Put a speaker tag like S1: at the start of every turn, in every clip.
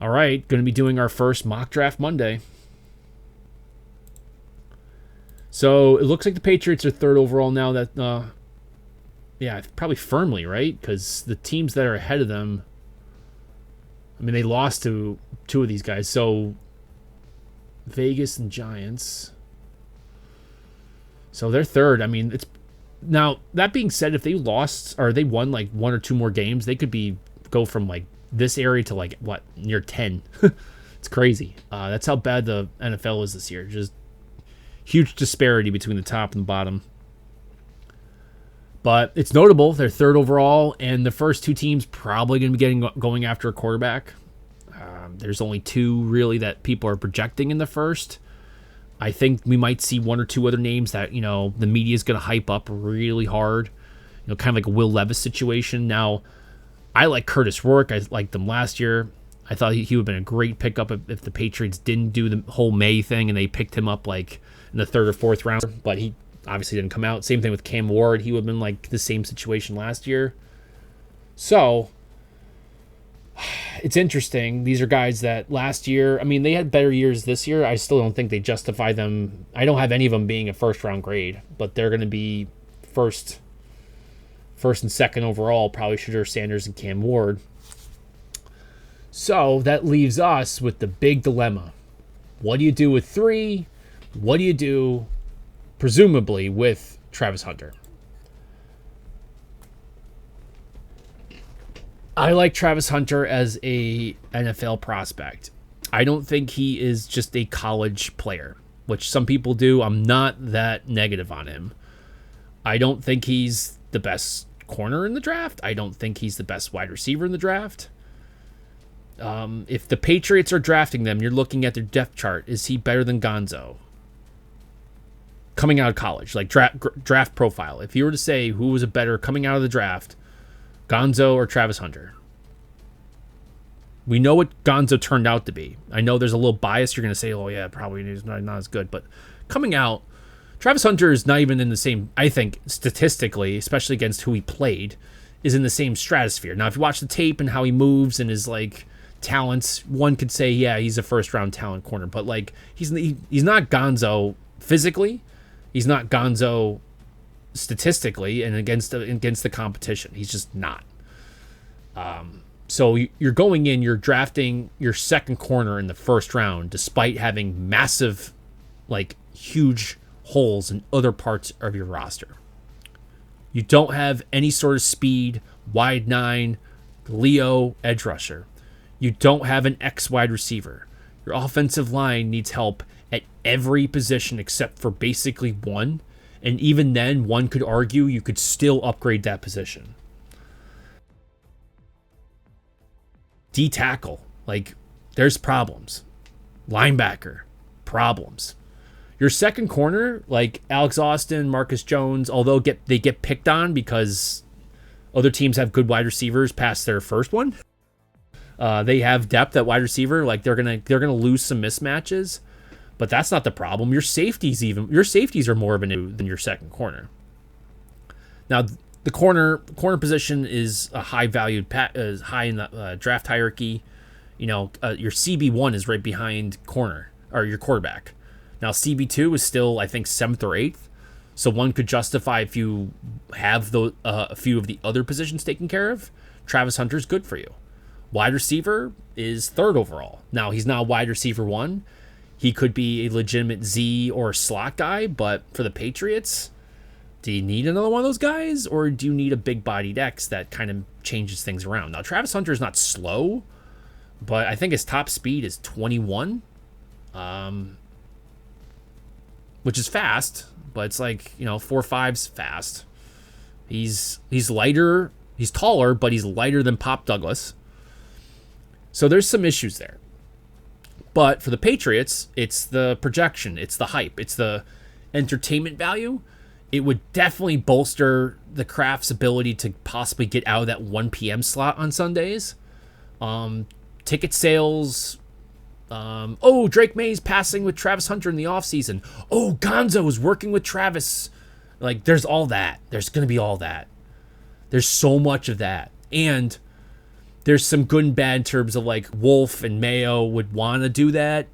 S1: All right, going to be doing our first mock draft Monday. So it looks like the Patriots are third overall now. Yeah, probably firmly, right? Because the teams that are ahead of them, I mean, they lost to two of these guys. So Vegas and Giants. So they're third. I mean, it's now that being said, if they lost or they won like one or two more games, they could go from like this area to like what near 10. It's crazy. That's how bad the NFL is this year. Just huge disparity between the top and the bottom. But it's notable they're third overall, and the first two teams probably going to be going after a quarterback. There's only two really that people are projecting in the first. I think we might see one or two other names that the media is going to hype up really hard. Kind of like a Will Levis situation. Now, I like Curtis Rourke. I liked them last year. I thought he would have been a great pickup if the Patriots didn't do the whole May thing and they picked him up like in the third or fourth round. But he obviously didn't come out. Same thing with Cam Ward. He would have been like the same situation last year. So it's interesting. These are guys that last year, I mean, they had better years this year. I still don't think they justify them. I don't have any of them being a first round grade, but they're going to be first and second overall, probably Shadur Sanders and Cam Ward. So that leaves us with the big dilemma. What do you do with 3? What do you do, presumably, with Travis Hunter? I like Travis Hunter as a NFL prospect. I don't think he is just a college player, which some people do. I'm not that negative on him. I don't think he's the best corner in the draft. I don't think he's the best wide receiver in the draft. If the Patriots are drafting them, you're looking at their depth chart. Is he better than Gonzo? Coming out of college, like draft profile. If you were to say who was a better coming out of the draft, Gonzo or Travis Hunter? We know what Gonzo turned out to be. I know there's a little bias. You're going to say, oh, yeah, probably he's not as good. But coming out, Travis Hunter is not even in the same, I think, statistically, especially against who he played, is in the same stratosphere. Now, if you watch the tape and how he moves and his, like, talents, one could say, yeah, he's a first-round talent corner. But, like, he's not Gonzo physically. He's not Gonzo statistically and against the competition. He's just not. So you're going in, you're drafting your second corner in the first round despite having massive, like, huge holes in other parts of your roster. You don't have any sort of speed, wide 9, Leo, edge rusher. You don't have an X wide receiver. Your offensive line needs help at every position except for basically one. And even then, one could argue you could still upgrade that position. D tackle, like, there's problems. Linebacker, problems. Your second corner, like Alex Austin, Marcus Jones, although they get picked on because other teams have good wide receivers past their first one. They have depth at wide receiver, like they're gonna lose some mismatches. But that's not the problem. Your safeties are more of an issue than your second corner. Now, the corner position is a high valued, is high in the draft hierarchy. Your CB1 is right behind corner or your quarterback. Now, CB2 is still, I think, 7th or 8th. So one could justify if you have a few of the other positions taken care of. Travis Hunter's good for you. Wide receiver is 3rd overall. Now, he's not wide receiver 1. He could be a legitimate Z or slot guy, but for the Patriots, do you need another one of those guys, or do you need a big-bodied X that kind of changes things around? Now, Travis Hunter is not slow, but I think his top speed is 21, which is fast, but it's like, 4.5's fast. He's lighter, he's taller, but he's lighter than Pop Douglas. So there's some issues there. But for the Patriots, it's the projection, it's the hype, it's the entertainment value. It would definitely bolster the Kraft's ability to possibly get out of that 1 p.m. slot on Sundays. Ticket sales. Drake May's passing with Travis Hunter in the offseason. Oh, Gonzo is working with Travis. Like, there's all that. There's going to be all that. There's so much of that. And there's some good and bad in terms of like Wolf and Mayo would want to do that.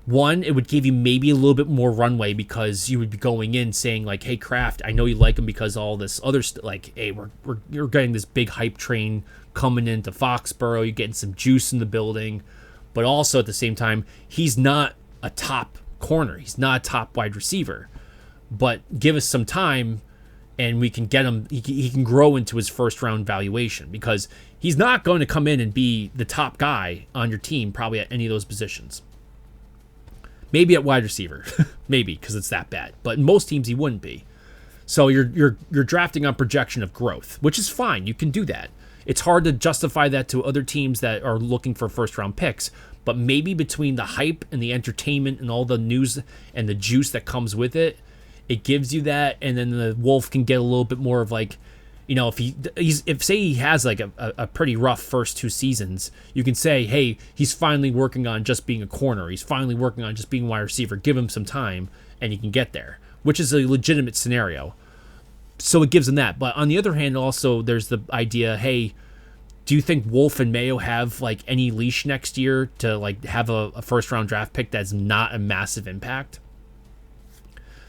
S1: One, it would give you maybe a little bit more runway because you would be going in saying like, hey, Kraft, I know you like him because all this other like, hey, you're getting this big hype train coming into Foxborough. You're getting some juice in the building. But also at the same time, he's not a top corner. He's not a top wide receiver. But give us some time and we can get him. He can grow into his first round valuation because he's not going to come in and be the top guy on your team probably at any of those positions. Maybe at wide receiver, maybe because it's that bad. But in most teams he wouldn't be. So you're drafting on projection of growth, which is fine. You can do that. It's hard to justify that to other teams that are looking for first round picks. But maybe between the hype and the entertainment and all the news and the juice that comes with it, it gives you that. And then the Wolf can get a little bit more of like, you know, if say he has like a pretty rough first 2 seasons, you can say, hey, he's finally working on just being a corner. He's finally working on just being a wide receiver. Give him some time and he can get there, which is a legitimate scenario. So it gives him that. But on the other hand, also there's the idea, hey, do you think Wolf and Mayo have like any leash next year to like have a first round draft pick that's not a massive impact?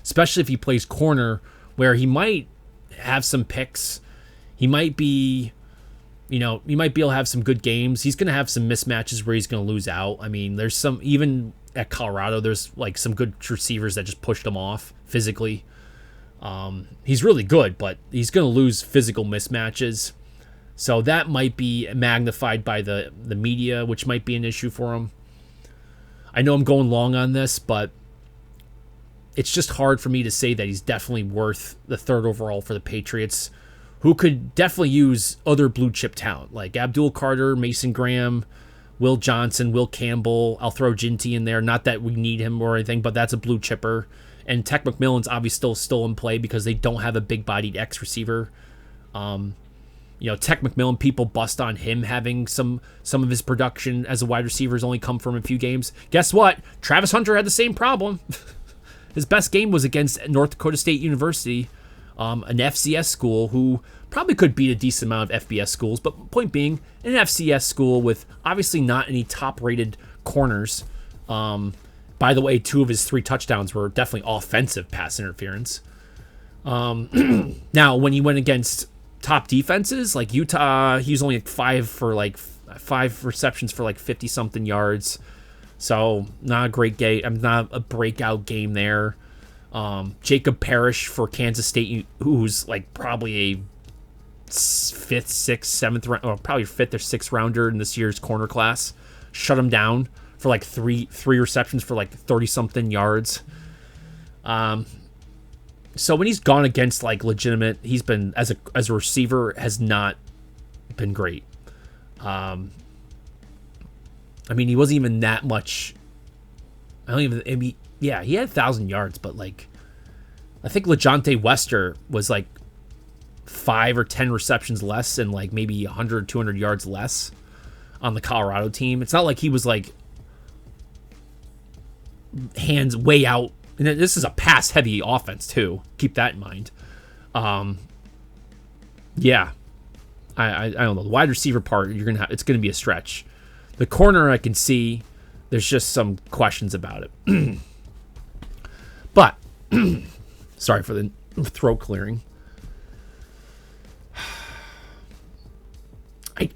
S1: Especially if he plays corner where he might have some picks. He might be, you know, he might be able to have some good games. He's going to have some mismatches where he's going to lose out. I mean, there's some, even at Colorado, there's like some good receivers that just pushed him off physically. He's really good, but he's going to lose physical mismatches. So that might be magnified by the media, which might be an issue for him. I know I'm going long on this, but it's just hard for me to say that he's definitely worth the 3rd overall for the Patriots, who could definitely use other blue chip talent like Abdul Carter, Mason Graham, Will Johnson, Will Campbell. I'll throw Ginty in there. Not that we need him or anything, but that's a blue chipper. And Tech McMillan's obviously still in play because they don't have a big-bodied X receiver. You know, Tech McMillan, people bust on him having some of his production as a wide receiver has only come from a few games. Guess what? Travis Hunter had the same problem. His best game was against North Dakota State University, an FCS school who probably could beat a decent amount of FBS schools, but point being, an FCS school with obviously not any top-rated corners. By the way, 2 of his 3 touchdowns were definitely offensive pass interference. Now, when he went against top defenses like Utah, he was only at 5 receptions for like 50-something yards. So not a great game. Not a breakout game there. Jacob Parrish for Kansas State, who's like probably a 5th, 6th, 7th round, or probably 5th or 6th rounder in this year's corner class, shut him down for like three receptions for like 30-something yards. So when he's gone against like legitimate, he's been as a receiver has not been great. I mean, he wasn't even that much. He had 1,000 yards, but like, I think LeJontay Wester was like 5 or 10 receptions less and like maybe 100, 200 yards less on the Colorado team. It's not like he was like hands way out. And this is a pass-heavy offense too. Keep that in mind. Yeah, I don't know. The wide receiver part, it's gonna be a stretch. The corner, I can see there's just some questions about it. But sorry for the throat clearing.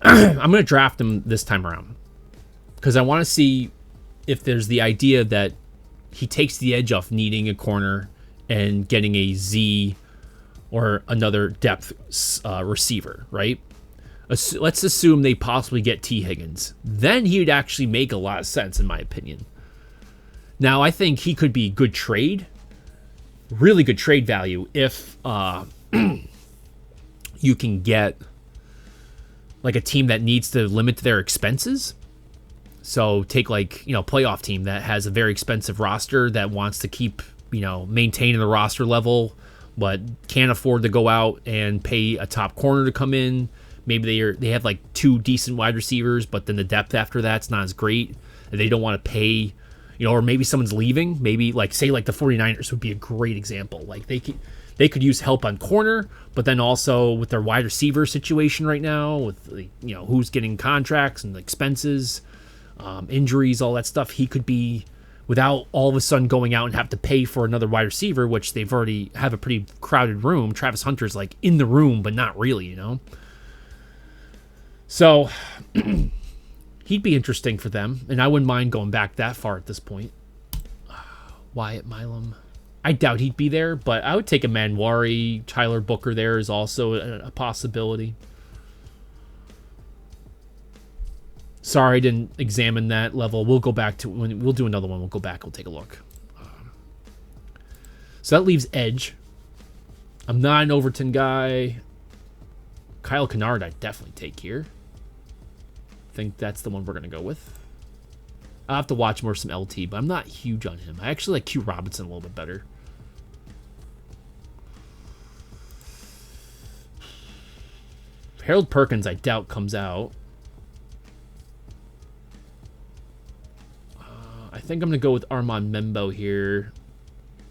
S1: I'm going to draft him this time around because I want to see if there's the idea that he takes the edge off needing a corner and getting a Z or another depth receiver, right? Let's assume they possibly get T. Higgins. Then he would actually make a lot of sense, in my opinion. Now, I think he could be good trade, really good trade value if you can get like a team that needs to limit their expenses. So take like, playoff team that has a very expensive roster that wants to keep, maintaining the roster level, but can't afford to go out and pay a top corner to come in. Maybe they have like 2 decent wide receivers, but then the depth after that's not as great. And they don't want to pay, or maybe someone's leaving. Maybe like say like the 49ers would be a great example. Like They could use help on corner, but then also with their wide receiver situation right now, with who's getting contracts and the expenses, injuries, all that stuff, he could be without all of a sudden going out and have to pay for another wide receiver, which they've already have a pretty crowded room. Travis Hunter's like in the room, but not really, So he'd be interesting for them, and I wouldn't mind going back that far at this point. Wyatt Milam. I doubt he'd be there, but I would take a Manwari. Tyler Booker there is also a possibility. Sorry, I didn't examine that level. We'll go back to when we'll do another one. We'll go back. We'll take a look. So that leaves edge. I'm not an Overton guy. Kyle Kennard, I'd definitely take here. I think that's the one we're going to go with. I'll have to watch more some LT, but I'm not huge on him. I actually like Q Robinson a little bit better. Harold Perkins, I doubt, comes out. I think I'm going to go with Armand Membo here.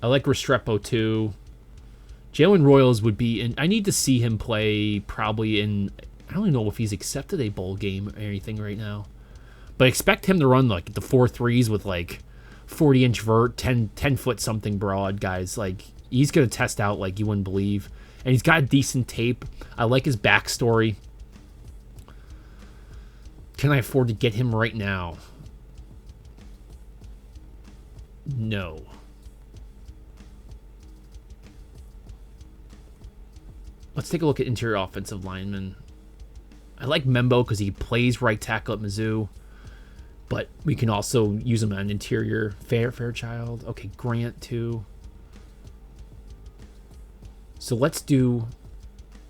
S1: I like Restrepo too. Jalen Royals would be in. I need to see him play probably in. I don't even know if he's accepted a bowl game or anything right now. But expect him to run like the 4.3s with like 40-inch vert, 10 foot something broad, guys. Like he's going to test out like you wouldn't believe. And he's got a decent tape. I like his backstory. Can I afford to get him right now? No. Let's take a look at interior offensive linemen. I like Membo because he plays right tackle at Mizzou. But we can also use him on interior. Fairchild. Okay, Grant too. So let's do...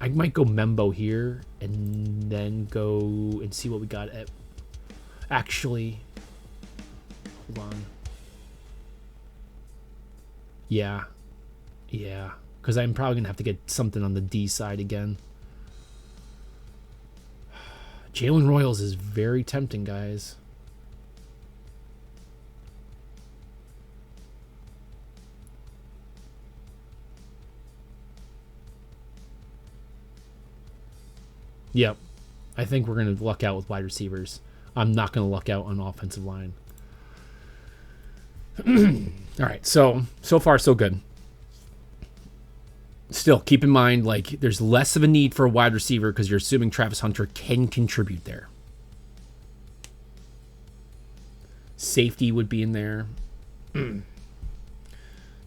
S1: I might go Membo here and then go and see what we got at... Actually... Hold on. Yeah. Because I'm probably going to have to get something on the D side again. Jalen Royals is very tempting, guys. Yep. I think we're going to luck out with wide receivers. I'm not going to luck out on offensive line. All right, so far so good. Still, keep in mind, like, there's less of a need for a wide receiver because you're assuming Travis Hunter can contribute there. Safety would be in there.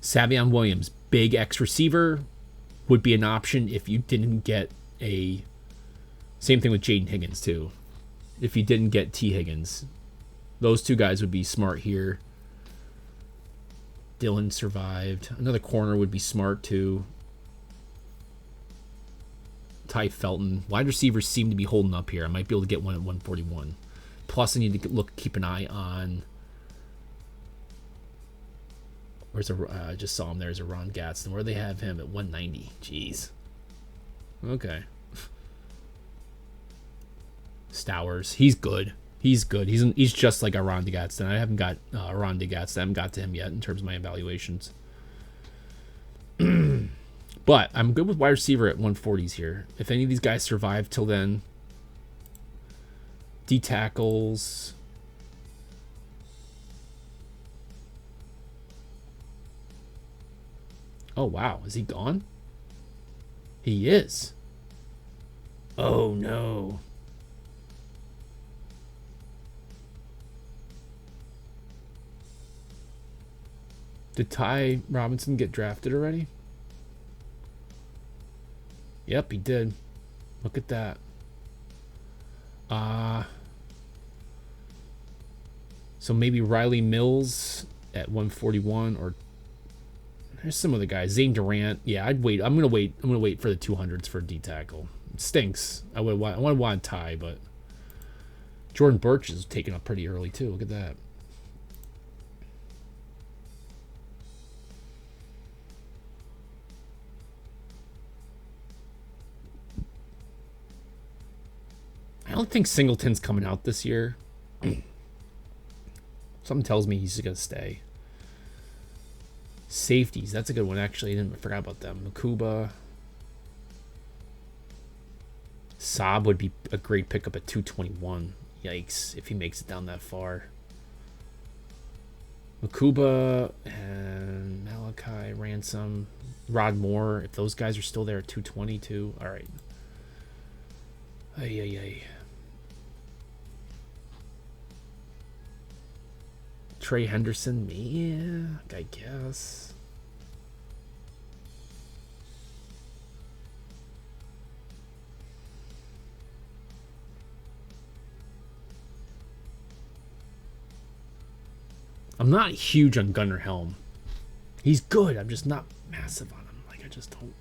S1: Savion Williams, big X receiver, would be an option if you didn't get a... Same thing with Jaden Higgins, too. If you didn't get T. Higgins. Those two guys would be smart here. Dylan survived. Another corner would be smart, too. Ty Felton. Wide receivers seem to be holding up here. I might be able to get one at 141. Plus, I need to keep an eye on... I just saw him. There's a Ron Gadsden. Where do they have him at 190? Jeez. Okay. Stowers. He's good. He's just like a Ron Gadsden. I haven't got Ron Gadsden. I haven't got to him yet in terms of my evaluations. But I'm good with wide receiver at 140s here. If any of these guys survive till then, D tackles. Oh, wow. Is he gone? He is. Oh, no. Did Ty Robinson get drafted already? Yep, he did. Look at that. So maybe Riley Mills at 141, or there's some other guys. Zane Durant. Yeah, I'd wait. I'm gonna wait for the 200s for a D tackle. It stinks. I would want Ty, but Jordan Birch is taken up pretty early too. Look at that. I don't think Singleton's coming out this year. Something tells me he's going to stay. Safeties. That's a good one, actually. I forgot about them. Makuba. Saab would be a great pickup at 221. Yikes, if he makes it down that far. Makuba and Malachi, Ransom, Rod Moore. If those guys are still there at 222. All right. Ay, ay, ay. Trey Henderson, yeah, I guess. I'm not huge on Gunnar Helm. He's good. I'm just not massive on him. Like, I just don't.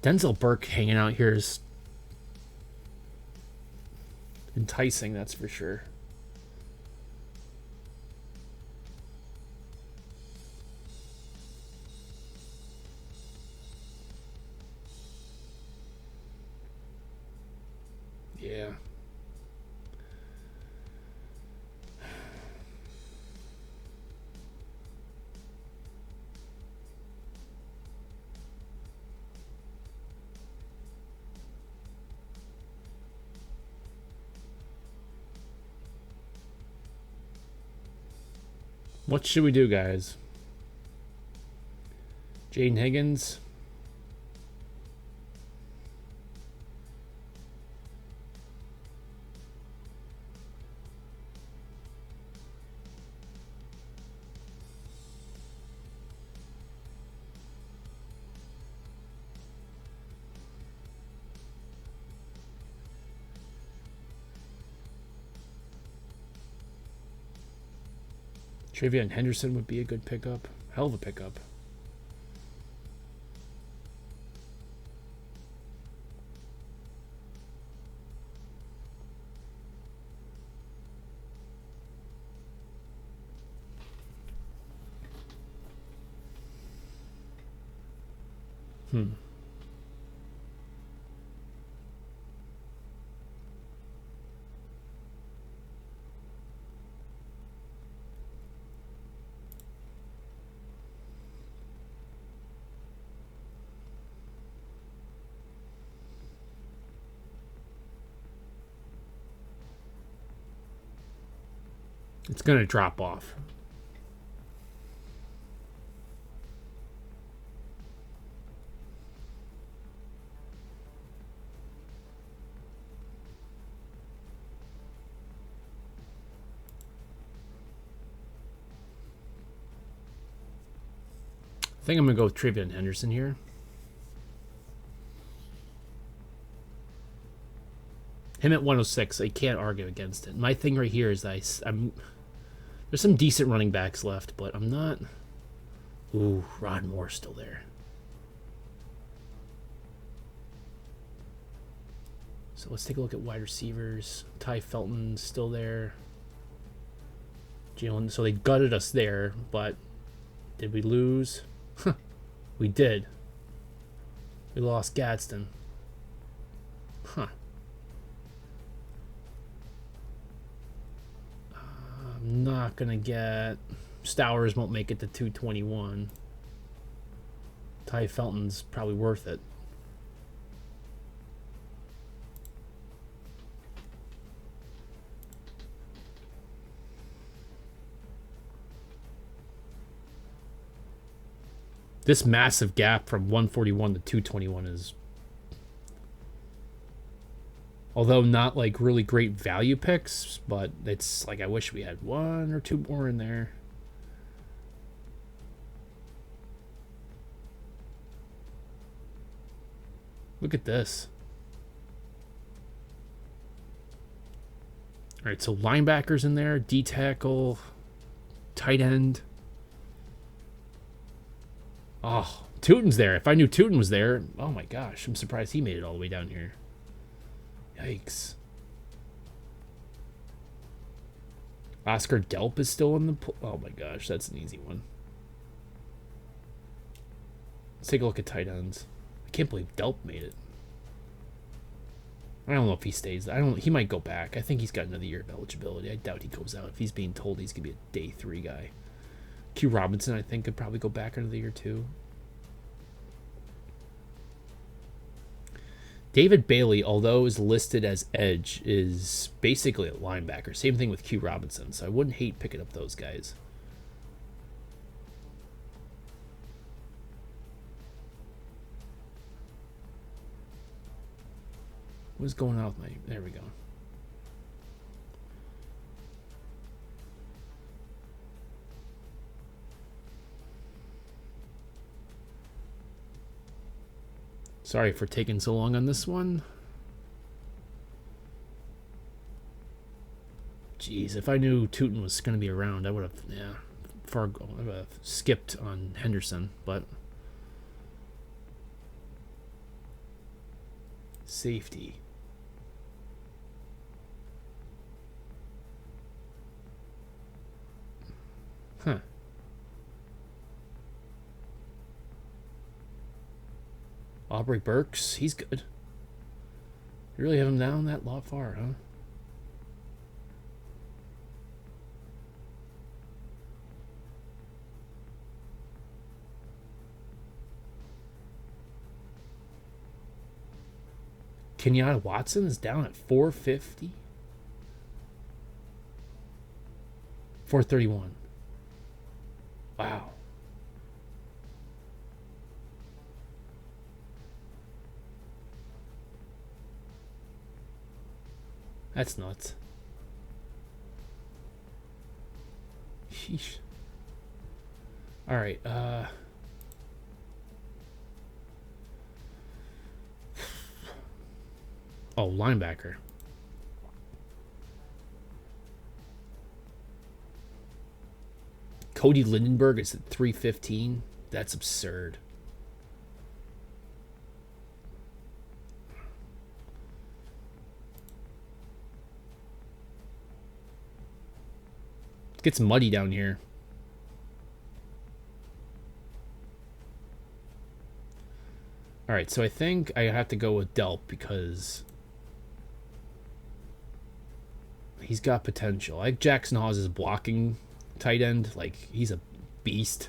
S1: Denzel Burke hanging out here is enticing, that's for sure. Yeah. What should we do, guys? Jaden Higgins. Travion Henderson would be a good pickup. Hell of a pickup. It's going to drop off. I think I'm going to go with Travion Henderson here. Him at 106, I can't argue against it. My thing right here is that I'm there's some decent running backs left, but I'm not. Ooh, Rod Moore's still there. So let's take a look at wide receivers. Ty Felton's still there. Jalen, so they gutted us there, but did we lose? We did. We lost Gadsden. Huh. I'm not going to get... Stowers won't make it to 221. Ty Felton's probably worth it. This massive gap from 141 to 221 is... Although not like really great value picks, but it's like I wish we had one or two more in there. Look at this. All right, so linebackers in there, D tackle, tight end. Oh, Tootin's there. If I knew Tootin was there, oh my gosh, I'm surprised he made it all the way down here. Yikes. Oscar Delp is still in the... Oh my gosh, that's an easy one. Let's take a look at tight ends. I can't believe Delp made it. I don't know if he stays. He might go back. I think he's got another year of eligibility. I doubt he goes out. If he's being told he's going to be a day 3 guy. Q Robinson, I think, could probably go back into the year too. David Bailey, although is listed as edge, is basically a linebacker. Same thing with Q Robinson, so I wouldn't hate picking up those guys. What's going on with my... There we go. Sorry for taking so long on this one. Jeez, if I knew Tootin was going to be around, I would have, I would have skipped on Henderson, but... Safety. Huh. Aubrey Burks, he's good. You really have him down that lot far, huh? Kenyatta Watson is down at 450. 431. Wow. That's nuts. Sheesh. All right. Oh, linebacker. Cody Lindenberg is at 315. That's absurd. It gets muddy down here. All right, so I think I have to go with Delp because he's got potential. I like Jackson Hawes' blocking tight end. Like, he's a beast.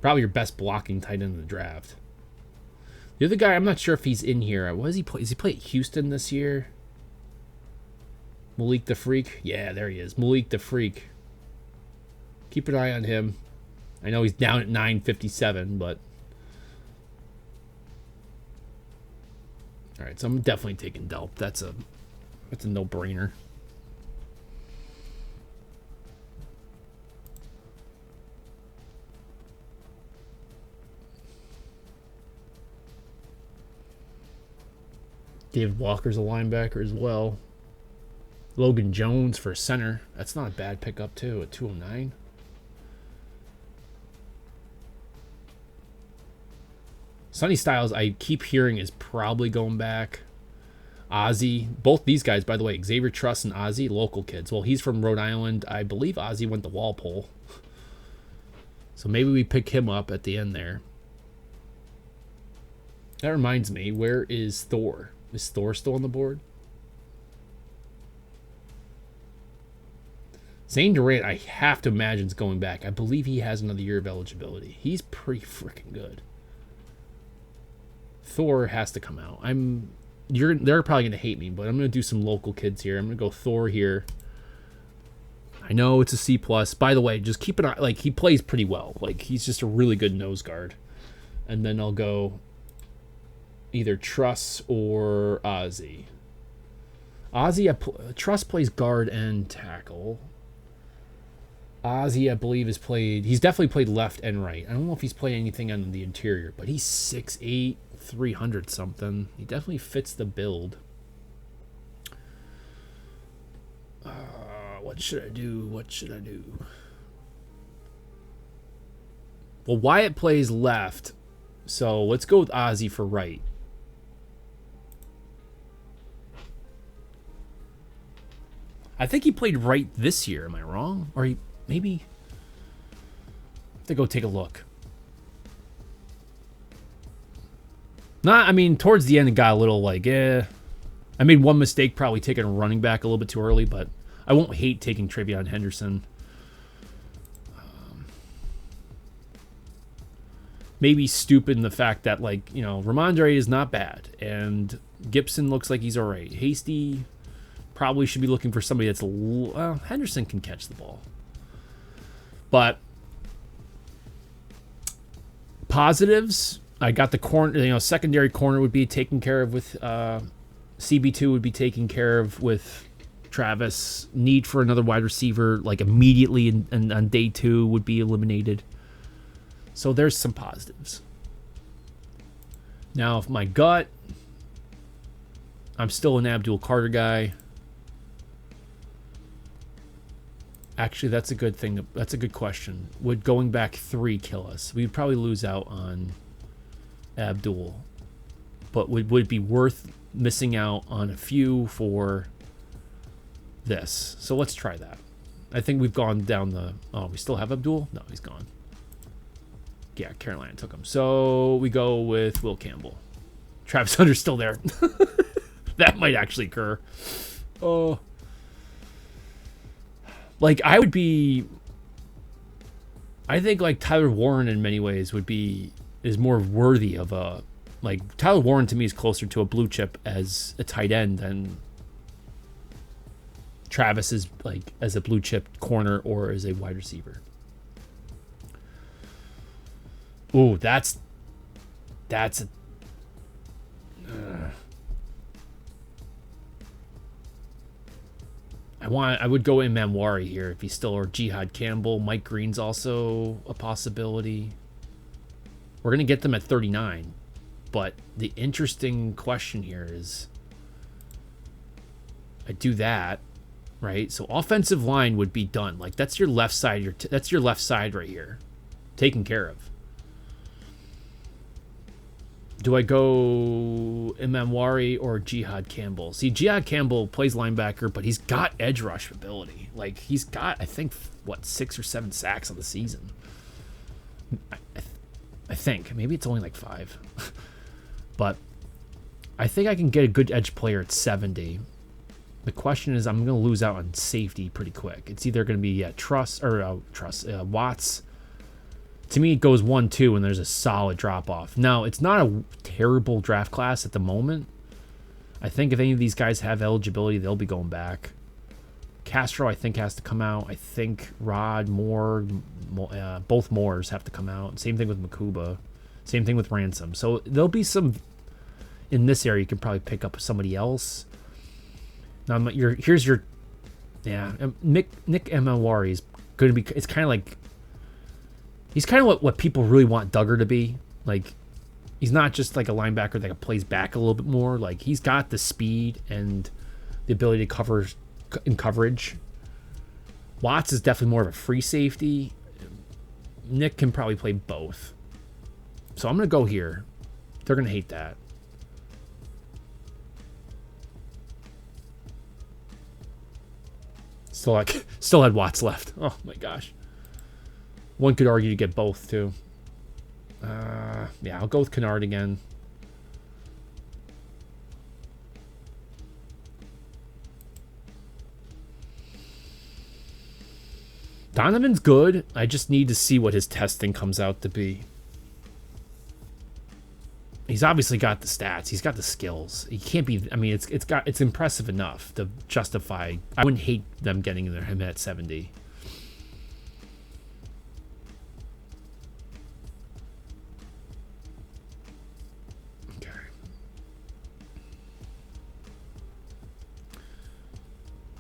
S1: Probably your best blocking tight end in the draft. The other guy, I'm not sure if he's in here. What does he play? Is he play at Houston this year? Malik the Freak? Yeah, there he is. Malik the Freak. Keep an eye on him. I know he's down at 957, but... Alright, so I'm definitely taking Delp. That's a no-brainer. David Walker's a linebacker as well. Logan Jones for center. That's not a bad pickup, too, at 209. Sonny Styles, I keep hearing, is probably going back. Ozzy, both these guys, by the way, Xavier Truss and Ozzy, local kids. Well, he's from Rhode Island. I believe Ozzy went to Walpole. So maybe we pick him up at the end there. That reminds me, where is Thor? Is Thor still on the board? Zane Durant, I have to imagine, is going back. I believe he has another year of eligibility. He's pretty freaking good. Thor has to come out. They're probably gonna hate me, but I'm gonna do some local kids here. I'm gonna go Thor here. I know it's a C+. By the way, just keep an eye. Like, he plays pretty well. Like, he's just a really good nose guard. And then I'll go either Truss or Ozzy. Truss plays guard and tackle. Ozzy, I believe, he's definitely played left and right. I don't know if he's played anything on the interior, but he's 6'8", 300 something. He definitely fits the build. What should I do? What should I do? Well, Wyatt plays left, so let's go with Ozzy for right. I think he played right this year. Am I wrong? Or maybe... I have to go take a look. I mean, towards the end it got a little like, I made one mistake, probably taking a running back a little bit too early, but I won't hate taking Travion Henderson. Maybe stupid in the fact that, like, you know, Ramondre is not bad, and Gibson looks like he's all right. Hasty probably should be looking for somebody that's Henderson can catch the ball. But positives, I got the corner, you know, secondary corner would be taken care of with CB2 would be taken care of with Travis. Need for another wide receiver, like immediately on day 2, would be eliminated. So there's some positives. Now, if my gut, I'm still an Abdul Carter guy. Actually, that's a good thing. That's a good question. Would going back 3 kill us? We'd probably lose out on Abdul. But would it be worth missing out on a few for this? So let's try that. I think we've gone down the... Oh, we still have Abdul? No, he's gone. Yeah, Carolina took him. So we go with Will Campbell. Travis Hunter's still there. That might actually occur. Oh. Like, I think, like, Tyler Warren in many ways is more worthy of a... Like, Tyler Warren to me is closer to a blue chip as a tight end than Travis is, like, as a blue chip corner or as a wide receiver. Ooh, that's a... I would go in Manwari here if he's still, or Jihad Campbell. Mike Green's also a possibility. We're going to get them at 39. But the interesting question here is, I do that, right? So offensive line would be done. Like, that's your left side. That's your left side right here, taken care of. Do I go Imamwari or Jihad Campbell? See, Jihad Campbell plays linebacker, but he's got edge rush ability. Like, he's got, I think, 6 or 7 sacks on the season. I think. Maybe it's only like 5. But I think I can get a good edge player at 70. The question is, I'm going to lose out on safety pretty quick. It's either going to be Watts. To me, it goes 1-2 and there's a solid drop-off. Now, it's not a terrible draft class at the moment. I think if any of these guys have eligibility, they'll be going back. Castro, I think, has to come out. I think Rod, Moore, both Moores have to come out. Same thing with Makuba. Same thing with Ransom. So there'll be some... In this area, you can probably pick up somebody else. Now, here's your... Yeah, Nick Emawari is going to be... It's kind of like... He's kind of what people really want Duggar to be. Like, he's not just like a linebacker that plays back a little bit more. Like, he's got the speed and the ability to cover in coverage. Watts is definitely more of a free safety. Nick can probably play both. So I'm going to go here. They're going to hate that. Still had Watts left. Oh, my gosh. One could argue to get both, too. Yeah, I'll go with Kennard again. Donovan's good. I just need to see what his testing comes out to be. He's obviously got the stats. He's got the skills. He can't be... I mean, it's impressive enough to justify... I wouldn't hate them getting him at 70.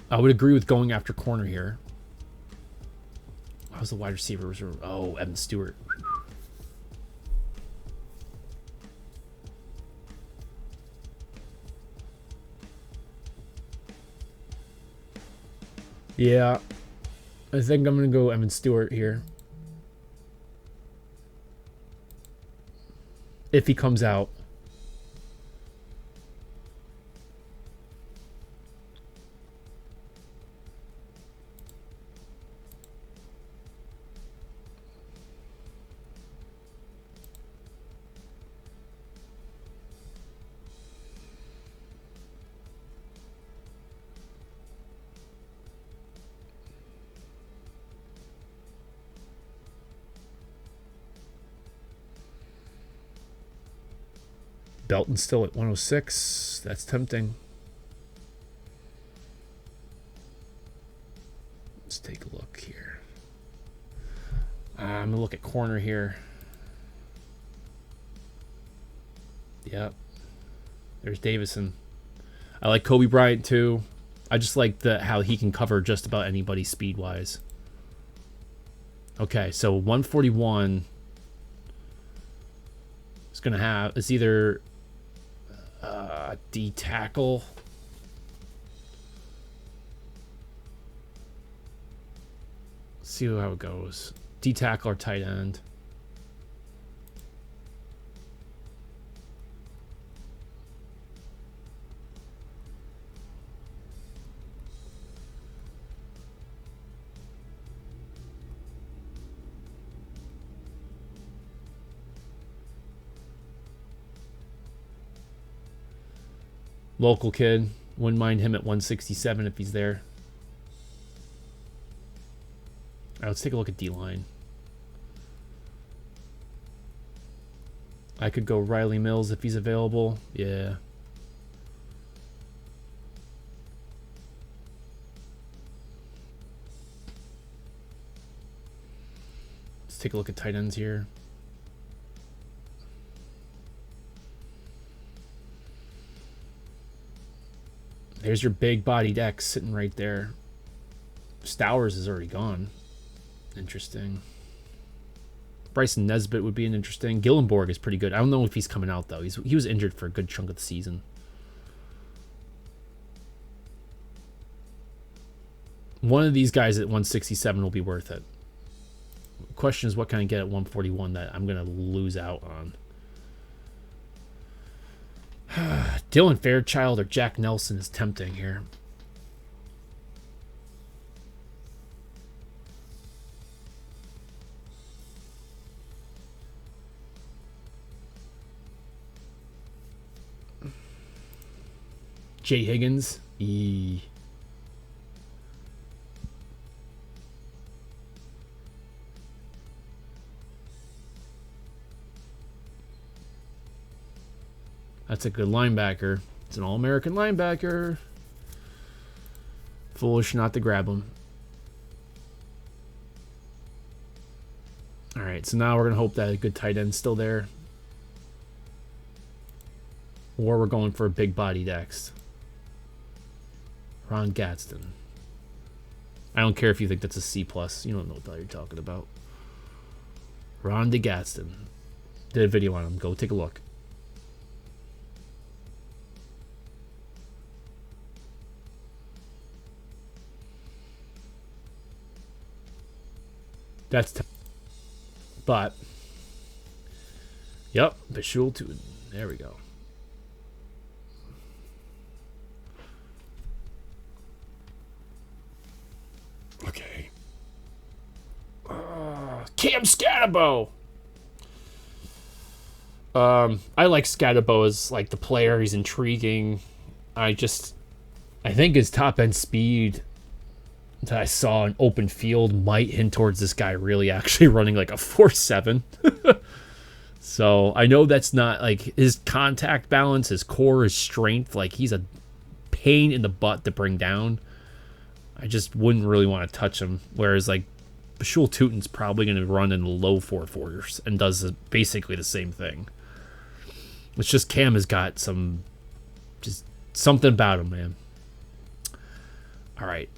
S1: I would agree with going after corner here. How's the wide receiver? Oh, Evan Stewart. Yeah. I think I'm going to go Evan Stewart here. If he comes out. Belton's still at 106. That's tempting. Let's take a look here. I'm going to look at corner here. Yep. There's Davison. I like Kobe Bryant too. I just like how he can cover just about anybody speed-wise. Okay, so 141 is going to have... It's either D tackle... See how it goes. D tackle or tight end. Local kid. Wouldn't mind him at 167 if he's there. All right, let's take a look at D-line. I could go Riley Mills if he's available. Yeah. Let's take a look at tight ends here. There's your big-bodied X sitting right there. Stowers is already gone. Interesting. Bryson Nesbitt would be an interesting. Gillenborg is pretty good. I don't know if he's coming out, though. He was injured for a good chunk of the season. One of these guys at 167 will be worth it. The question is, what can I get at 141 that I'm going to lose out on? Dylan Fairchild or Jack Nelson is tempting here. Jay Higgins. That's a good linebacker. It's an all-American linebacker. Foolish not to grab him. All right, so now we're going to hope that a good tight end's still there. Or we're going for a big-bodied X. Ron Gadsden. I don't care if you think that's a C+. You don't know what the hell you're talking about. Ron Gadsden. Did a video on him. Go take a look. That's but yep, Bishul to there we go. Okay. Cam Scatterbo. I like Scatterbo as like the player. He's intriguing. I think his top end speed that I saw in open field might hint towards this guy really actually running like a 4.7. So I know that's not like his contact balance, his core, his strength. Like he's a pain in the butt to bring down. I just wouldn't really want to touch him. Whereas like Bashul Tutin's probably going to run in the low 4.4s and does basically the same thing. It's just Cam has got just something about him, man. All right,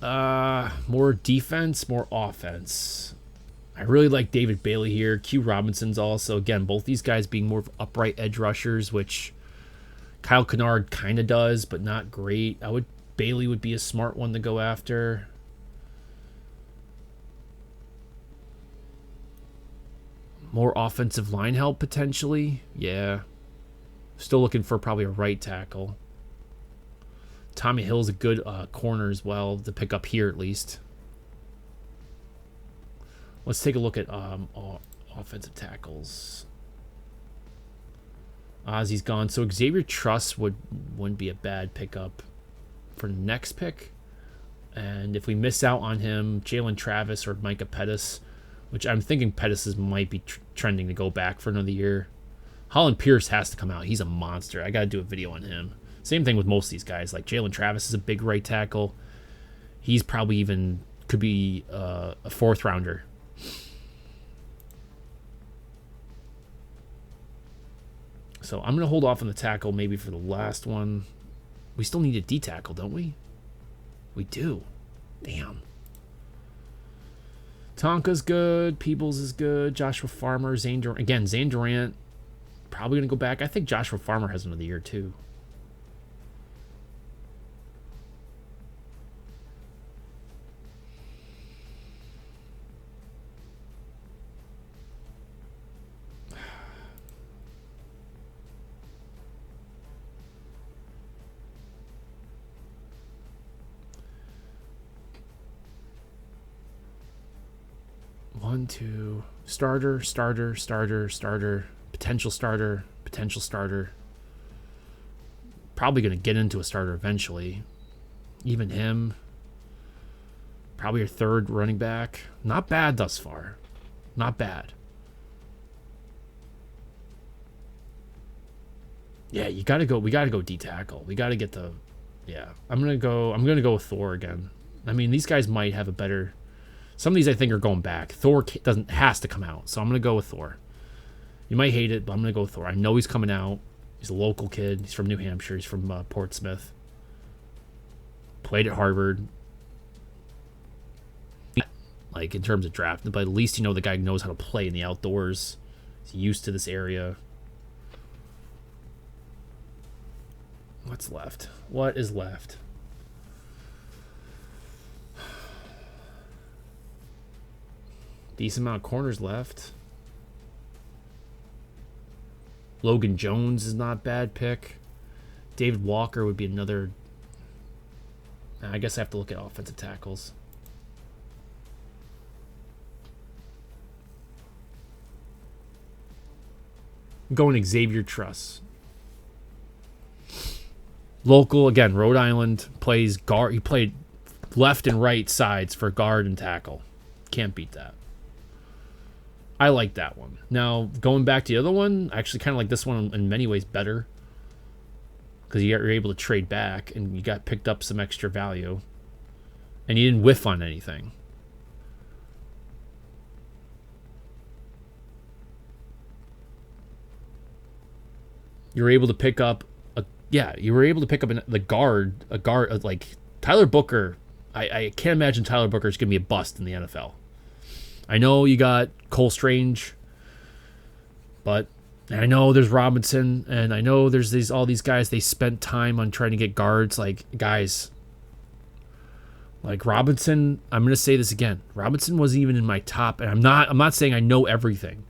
S1: more defense, more offense. I really like David Bailey here. Q Robinson's also, again, both these guys being more of upright edge rushers, which Kyle Kennard kind of does, but not great. Bailey would be a smart one to go after. More offensive line help, potentially. Yeah. Still looking for probably a right tackle. Tommy Hill's a good corner as well to pick up here at least. Let's take a look at offensive tackles. Ozzy's gone, so Xavier Truss wouldn't be a bad pickup for the next pick. And if we miss out on him, Jalen Travis or Micah Pettis, which I'm thinking Pettis might be trending to go back for another year. Holland Pierce has to come out. He's a monster. I got to do a video on him. Same thing with most of these guys. Like Jalen Travis is a big right tackle. He's probably even could be a 4th rounder. So I'm going to hold off on the tackle maybe for the last one. We still need a D tackle, don't we? We do. Damn. Tonka's good. Peebles is good. Joshua Farmer. Zane Durant. Again, Zane Durant probably going to go back. I think Joshua Farmer has another year too. One, two, starter, potential starter. Probably going to get into a starter eventually. Even him. Probably your 3rd running back. Not bad thus far. Not bad. Yeah, we got to go D tackle. We got to get the, yeah. I'm going to go with Thor again. I mean, these guys might have a better, some of these I think are going back. Thor has to come out, so I'm going to go with Thor. You might hate it, but I'm going to go with Thor. I know he's coming out. He's a local kid. He's from New Hampshire. He's from Portsmouth. Played at Harvard. Like, in terms of draft, but at least you know the guy knows how to play in the outdoors. He's used to this area. What's left? What is left? Decent amount of corners left. Logan Jones is not a bad pick. David Walker would be another. I guess I have to look at offensive tackles. I'm going Xavier Truss. Local, again, Rhode Island, plays guard. He played left and right sides for guard and tackle. Can't beat that. I like that one. Now, going back to the other one, I actually kind of like this one in many ways better. Because you're able to trade back and you got picked up some extra value. And you didn't whiff on anything. You were able to pick up the guard, like Tyler Booker. I can't imagine Tyler Booker is going to be a bust in the NFL. I know you got Cole Strange, but I know there's Robinson, and I know there's all these guys. They spent time on trying to get guards. Like, guys, like Robinson. I'm going to say this again. Robinson wasn't even in my top, and I'm not saying I know everything.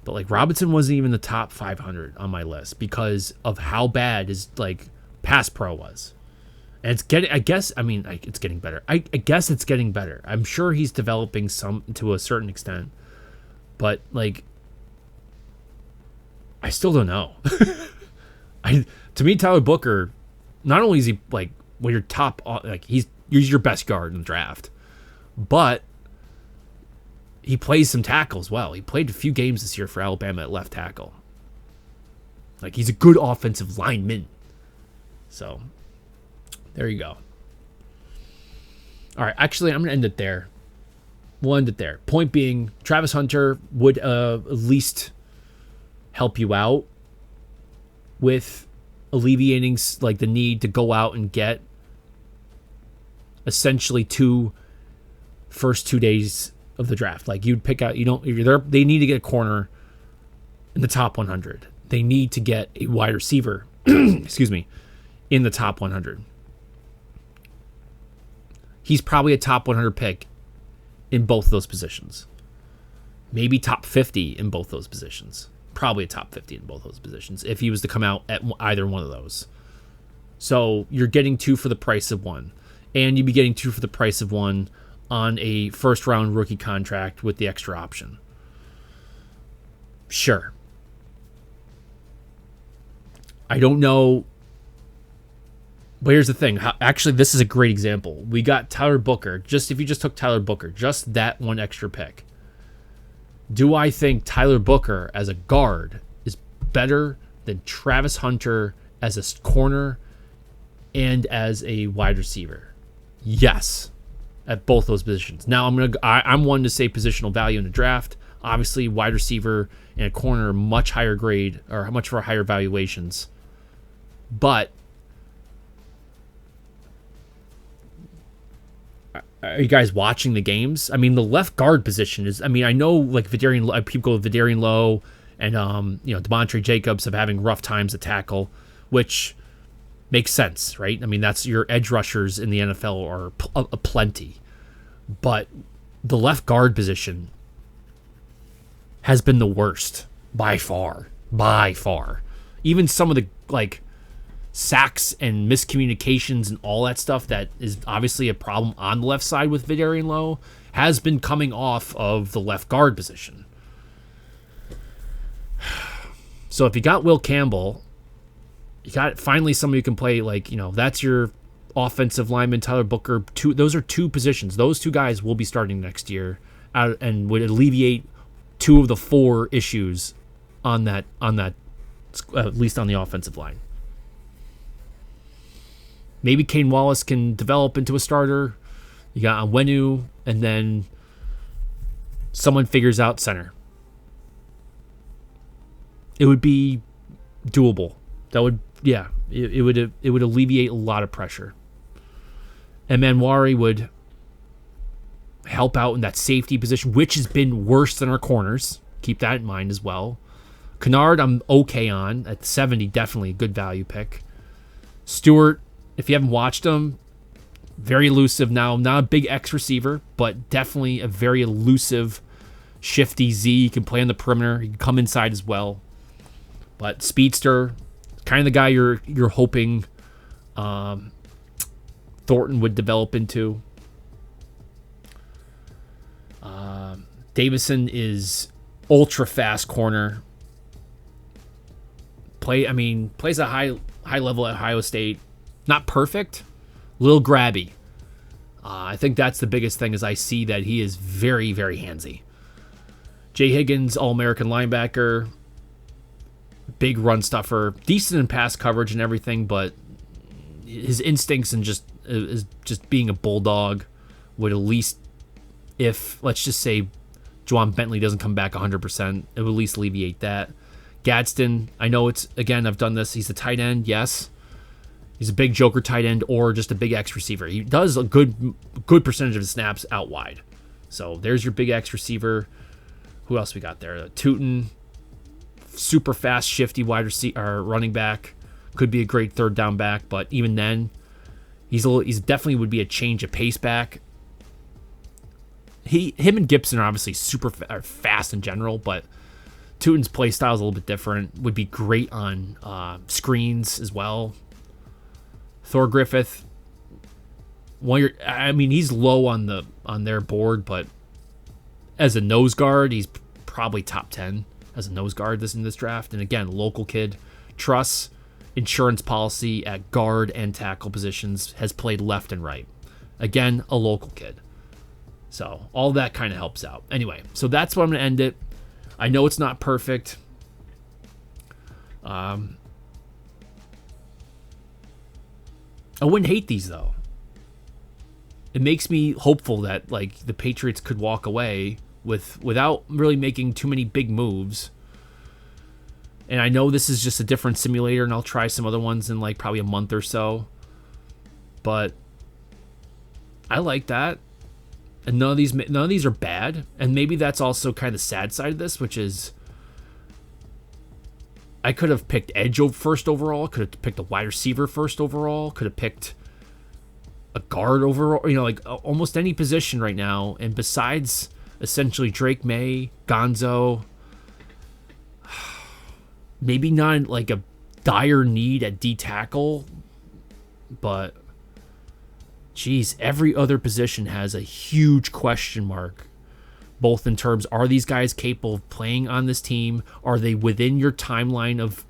S1: But like Robinson wasn't even the top 500 on my list because of how bad his like pass pro was. And it's getting, it's getting better. I guess it's getting better. I'm sure he's developing some to a certain extent. But like, I still don't know. To me, Tyler Booker, not only is he like your top, like he's your best guard in the draft, but he plays some tackles well. He played a few games this year for Alabama at left tackle. Like, he's a good offensive lineman. So, there you go. All right, actually, I'm going to end it there. We'll end it there. Point being, Travis Hunter would at least help you out with alleviating like the need to go out and get essentially first 2 days of the draft. Like, you'd pick out, they need to get a corner in the top 100. They need to get a wide receiver, excuse me, in the top 100. He's probably a top 100 pick in both of those positions. Maybe top 50 in both those positions. Probably a top 50 in both those positions if he was to come out at either one of those. So you're getting 2 for the price of 1. And you'd be getting 2 for the price of 1 on a first-round rookie contract with the extra option. Sure. I don't know. But here's the thing. Actually, this is a great example. We got Tyler Booker. If you just took Tyler Booker, just that one extra pick. Do I think Tyler Booker as a guard is better than Travis Hunter as a corner and as a wide receiver? Yes, at both those positions. Now I'm one to say positional value in the draft. Obviously, wide receiver and a corner are much higher grade or much for higher valuations. But are you guys watching the games? I mean, the left guard position is. I mean, I know like people go with Vidarian Lowe and Demontre Jacobs of having rough times at tackle, which makes sense, right? I mean, that's your edge rushers in the NFL are plenty, but the left guard position has been the worst by far. Even some of the like sacks and miscommunications and all that stuff that is obviously a problem on the left side with Vidarian Lowe has been coming off of the left guard position. So if you got Will Campbell, you got finally somebody who can play that's your offensive lineman, Tyler Booker. Those are two positions. Those two guys will be starting next year and would alleviate two of the four issues on that at least on the offensive line. Maybe Kane Wallace can develop into a starter. You got Onwenu, and then someone figures out center. It would be doable. That would, it would alleviate a lot of pressure. And Manwari would help out in that safety position, which has been worse than our corners. Keep that in mind as well. Kennard, I'm okay on at 70, definitely a good value pick. Stewart, if you haven't watched him, very elusive now. Not a big X receiver, but definitely a very elusive, shifty Z. He can play on the perimeter. He can come inside as well. But speedster, kind of the guy you're hoping Thornton would develop into. Davison is ultra fast corner. Plays a high level at Ohio State. Not perfect, a little grabby. I think that's the biggest thing is I see that he is very, very handsy. Jay Higgins, All-American linebacker, big run stuffer, decent in pass coverage and everything, but his instincts and just being a bulldog would at least, if let's just say Juwan Bentley doesn't come back 100%, it would at least alleviate that. Gadsden, I know I've done this. He's a tight end, yes. He's a big joker tight end or just a big X receiver. He does a good percentage of his snaps out wide. So there's your big X receiver. Who else we got there? Tootin, super fast, shifty wide receiver or running back. Could be a great third down back, but even then, he's definitely would be a change of pace back. Him and Gibson are obviously are fast in general, but Tootin's play style is a little bit different. Would be great on screens as well. Thor Griffith, he's low on their board, but as a nose guard, he's probably top 10 as a nose guard in this draft. And again, local kid. Truss, insurance policy at guard and tackle positions, has played left and right. Again, a local kid. So all that kind of helps out. Anyway, so that's what I'm going to end it. I know it's not perfect. I wouldn't hate these though. It makes me hopeful that the Patriots could walk away without really making too many big moves. And I know this is just a different simulator, and I'll try some other ones in probably a month or so. But I like that. And none of these are bad. And maybe that's also kind of the sad side of this, which is I could have picked edge first overall, could have picked a wide receiver first overall, could have picked a guard overall, almost any position right now. And besides essentially Drake May, Gonzo, maybe not a dire need at D tackle, but geez, every other position has a huge question mark, both in terms, are these guys capable of playing on this team? Are they within your timeline of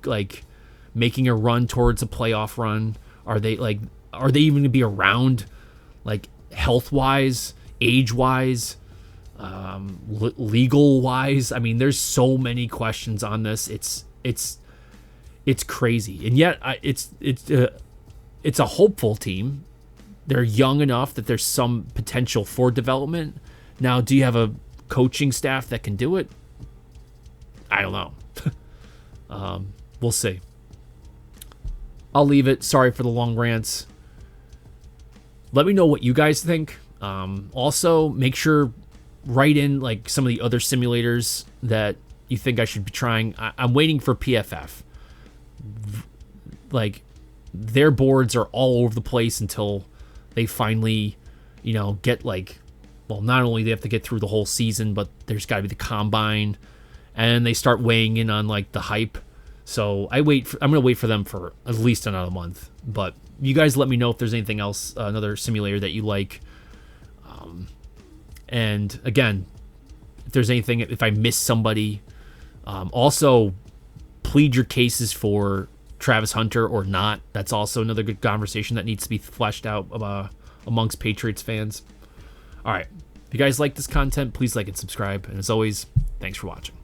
S1: making a run towards a playoff run? Are they even going to be around health wise, age wise, legal wise? I mean, there's so many questions on this. It's It's crazy, and yet it's a hopeful team. They're young enough that there's some potential for development. Now, do you have a coaching staff that can do it? I don't know. We'll see. I'll leave it. Sorry for the long rants. Let me know what you guys think. Also, make sure write in like some of the other simulators that you think I should be trying. I'm waiting for PFF. Like, their boards are all over the place until they finally, get like, well, not only they have to get through the whole season, but there's got to be the combine, and they start weighing in on like the hype. So I'm going to wait for them for at least another month. But you guys let me know if there's anything else, another simulator that you like. And again, if there's anything, if I miss somebody, also plead your cases for Travis Hunter or not. That's also another good conversation that needs to be fleshed out amongst Patriots fans. All right. If you guys like this content, please like and subscribe. And as always, thanks for watching.